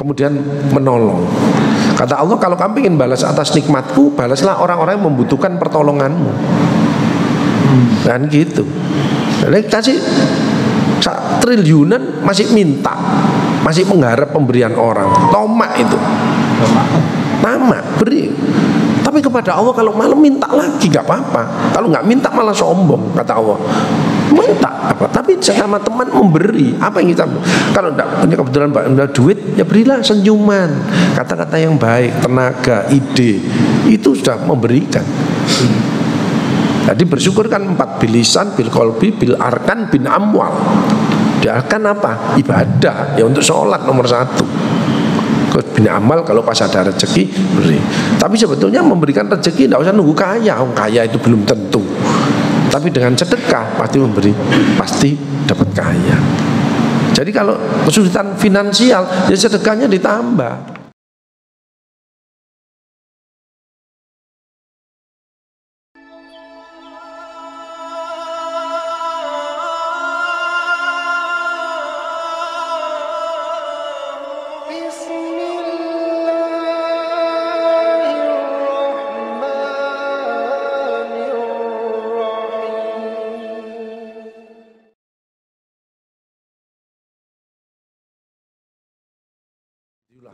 kemudian menolong. Kata Allah, kalau kamu ingin balas atas nikmatku, balaslah orang-orang yang membutuhkan pertolonganmu. Dan gitu. Jadi kasih triliunan masih minta, masih mengharap pemberian orang. Tomak itu. Tamak, beri. Tapi kepada Allah kalau malam minta lagi gak apa-apa. Kalau nggak minta malah sombong, kata Allah. Minta apa? Tapi sama teman memberi. Apa yang kita? Kalau tidak punya kebetulan banyak duit, ya berilah senyuman, kata-kata yang baik, tenaga, ide. Itu sudah memberikan. Jadi bersyukur kan 4 bilisan, bil kolbi, bil arkan, bin amwal. Di arkan apa? Ibadah. Ya untuk sholat nomor 1. Bin amal kalau pas ada rezeki beri. Tapi sebetulnya memberikan rezeki tidak usah nunggu kaya. Kaya itu belum tentu. Tapi dengan sedekah pasti memberi, pasti dapat kaya. Jadi kalau kesulitan finansial, ya sedekahnya ditambah.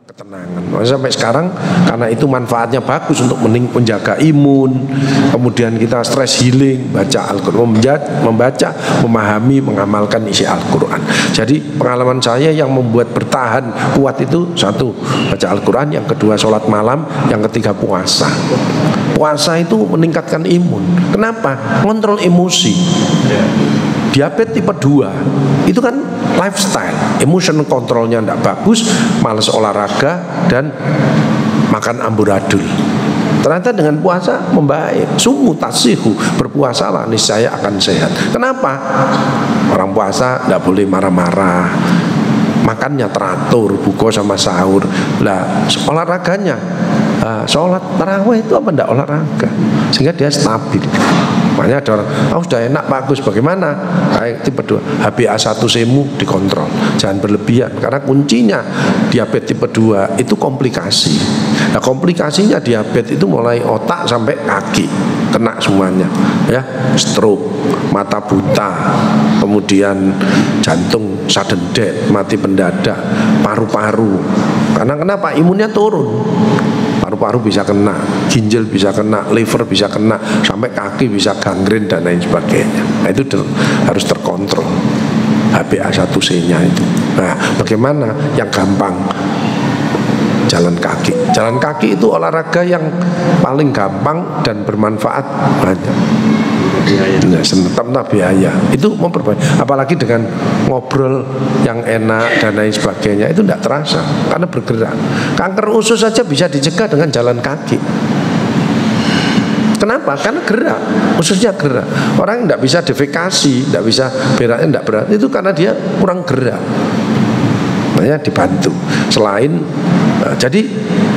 Ketenangan. Sampai sekarang karena itu manfaatnya bagus untuk menjaga imun, kemudian kita stress healing, baca Al-Quran, membaca, memahami, mengamalkan isi Al-Quran. Jadi pengalaman saya yang membuat bertahan kuat itu, 1, baca Al-Quran, yang kedua sholat malam, yang ketiga puasa. Puasa itu meningkatkan imun. Kenapa? Kontrol emosi. Diabetes tipe 2 itu kan lifestyle, emotion kontrolnya tidak bagus, malas olahraga dan makan amburadul. Ternyata dengan puasa membaik. Sumu tasihu, berpuasalah niscaya akan sehat. Kenapa? Orang puasa tidak boleh marah-marah, makannya teratur, buka sama sahur. Lah olahraganya, sholat tarawih itu apa enggak olahraga, sehingga dia stabil. Makanya ada orang, sudah enak bagus, bagaimana? Kayak tipe 2, HbA1c-mu dikontrol, jangan berlebihan. Karena kuncinya diabetes tipe 2 itu komplikasi. Nah komplikasinya diabetes itu mulai otak sampai kaki, kena semuanya. Ya, stroke, mata buta, kemudian jantung sudden death, mati mendadak, paru-paru. Karena kenapa? Imunnya turun. Paru-paru bisa kena, ginjal bisa kena, liver bisa kena, sampai kaki bisa gangren dan lain sebagainya. Nah itu harus terkontrol HbA1c-nya itu. Nah bagaimana? Yang gampang, jalan kaki. Jalan kaki itu olahraga yang paling gampang dan bermanfaat banyak. Tanpa biaya itu memperbaiki, apalagi dengan ngobrol yang enak dan lain sebagainya, itu tidak terasa karena bergerak. Kanker usus saja bisa dicegah dengan jalan kaki. Kenapa? Karena gerak, ususnya gerak. Orang tidak bisa defekasi, tidak bisa beraknya tidak berat, itu karena dia kurang gerak. Makanya dibantu. Selain jadi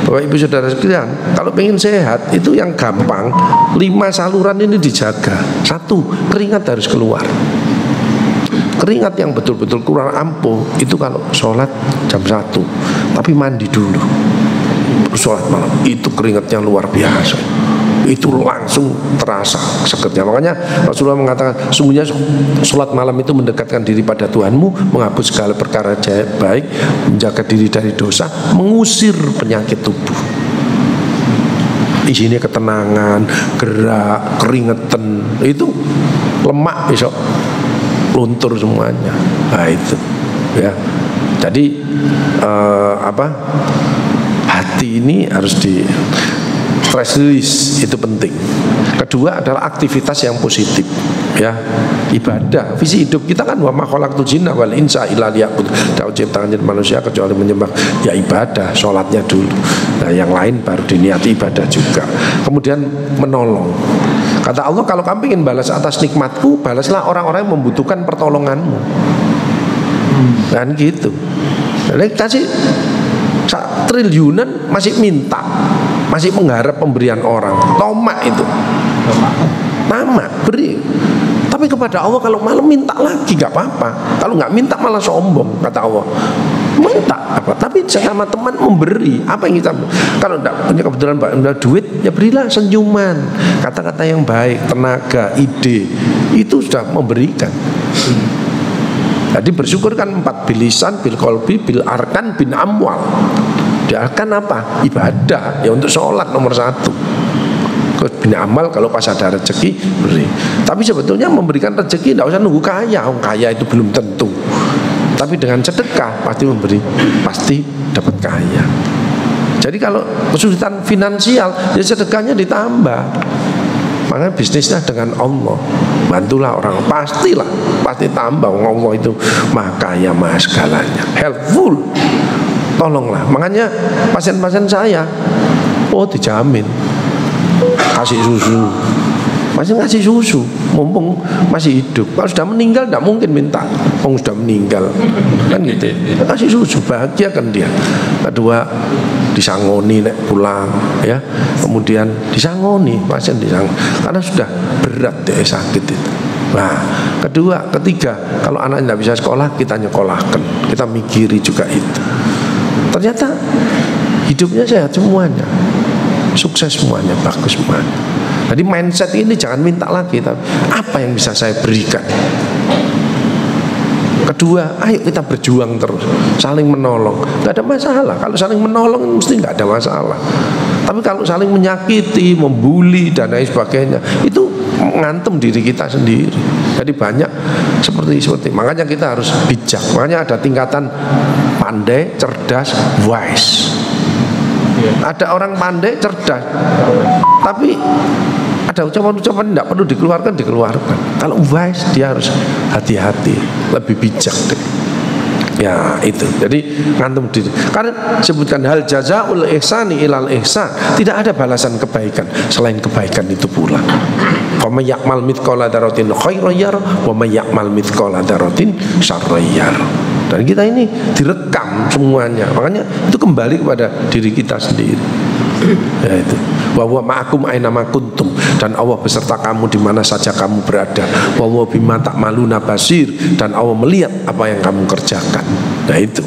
Bapak Ibu Saudara sekalian, kalau pengen sehat itu yang gampang 5 saluran ini dijaga. 1, keringat harus keluar. Keringat yang betul-betul kurang ampuh itu kalau sholat jam 1, tapi mandi dulu sholat malam, itu keringatnya luar biasa. Itu langsung terasa segernya. Makanya Rasulullah mengatakan, sungguhnya sholat malam itu mendekatkan diri pada Tuhanmu, menghapus segala perkara baik, menjaga diri dari dosa, mengusir penyakit tubuh. Isinya ketenangan, gerak, keringetan, itu lemak besok luntur semuanya. Nah itu ya. Jadi hati ini harus di stress release, itu penting. Kedua adalah aktivitas yang positif, ya, ibadah. Visi hidup kita kan wa ma khalaqtul jinna wal insa illa liya'budun. Tidak ciptaan manusia kecuali menyembah, ya ibadah, sholatnya dulu. Nah yang lain baru diniati ibadah juga. Kemudian menolong. Kata Allah, kalau kamu ingin balas atas nikmatku, balaslah orang-orang yang membutuhkan pertolonganmu. Dan gitu. Jadi kasih triliunan masih minta, masih mengharap pemberian orang. Tomak itu. Tamak, beri. Tapi kepada Allah kalau malam minta lagi gak apa-apa. Kalau gak minta malah sombong, kata Allah. minta apa, tapi sama teman memberi apa yang kita, kalau tidak punya kebetulan duit ya berilah senyuman, kata-kata yang baik, tenaga, ide, itu sudah memberikan. Jadi bersyukur kan 4 bilisan, bil kolbi, bil arkan, bin amwal. Di arkan apa? Ibadah ya, untuk sholat nomor 1. Bin amal kalau pas ada rezeki beri. Tapi sebetulnya memberikan rezeki tidak usah nunggu kaya. Kaya itu belum tentu. Tapi dengan sedekah pasti memberi, pasti dapat kaya. Jadi kalau kesulitan finansial, ya sedekahnya ditambah. Makanya bisnisnya dengan Allah. Bantulah orang, pasti tambah. Allah itu maha kaya, maha segalanya, helpful. Tolonglah. Makanya pasien-pasien saya, dijamin kasih susu, masih ngasih susu, mumpung masih hidup. Kalau sudah meninggal tidak mungkin minta, sudah meninggal kan gitu. Kasih susu, bahagia kan dia. Kedua, disangoni nek pulang ya, kemudian disangoni, pasien disangoni karena sudah berat deh sakit itu. Nah, kedua, ketiga, kalau anak tidak bisa sekolah, kita nyekolahkan, kita mikiri juga itu. Ternyata hidupnya sehat semuanya, sukses semuanya, bagus semuanya. Jadi mindset ini jangan minta lagi, tapi apa yang bisa saya berikan. Kedua, ayo kita berjuang terus, saling menolong. Gak ada masalah, kalau saling menolong mesti gak ada masalah. Tapi kalau saling menyakiti, membuli dan lain sebagainya, itu ngantem diri kita sendiri. Jadi banyak seperti makanya kita harus bijak. Makanya ada tingkatan pandai, cerdas, wise. Ada orang pandai, cerdas, tapi ada ucapan-ucapan tidak perlu dikeluarkan. Kalau wise dia harus hati-hati, lebih bijak deh. Ya itu. Jadi ngantem diri. Karena sebutkan hal jazaul ihsani ilal ihsan, tidak ada balasan kebaikan selain kebaikan itu pula. Wa may ya'mal mithqala dzarratin khairan yarah wa may ya'mal mithqala dzarratin syarran yarah. Dan kita ini direkam semuanya. Makanya itu kembali kepada diri kita sendiri. Ya itu. Wa huwa ma'akum aina ma kuntum, dan Allah beserta kamu di mana saja kamu berada. Wa huwa bima ta'maluna basir, dan Allah melihat apa yang kamu kerjakan. Nah itu.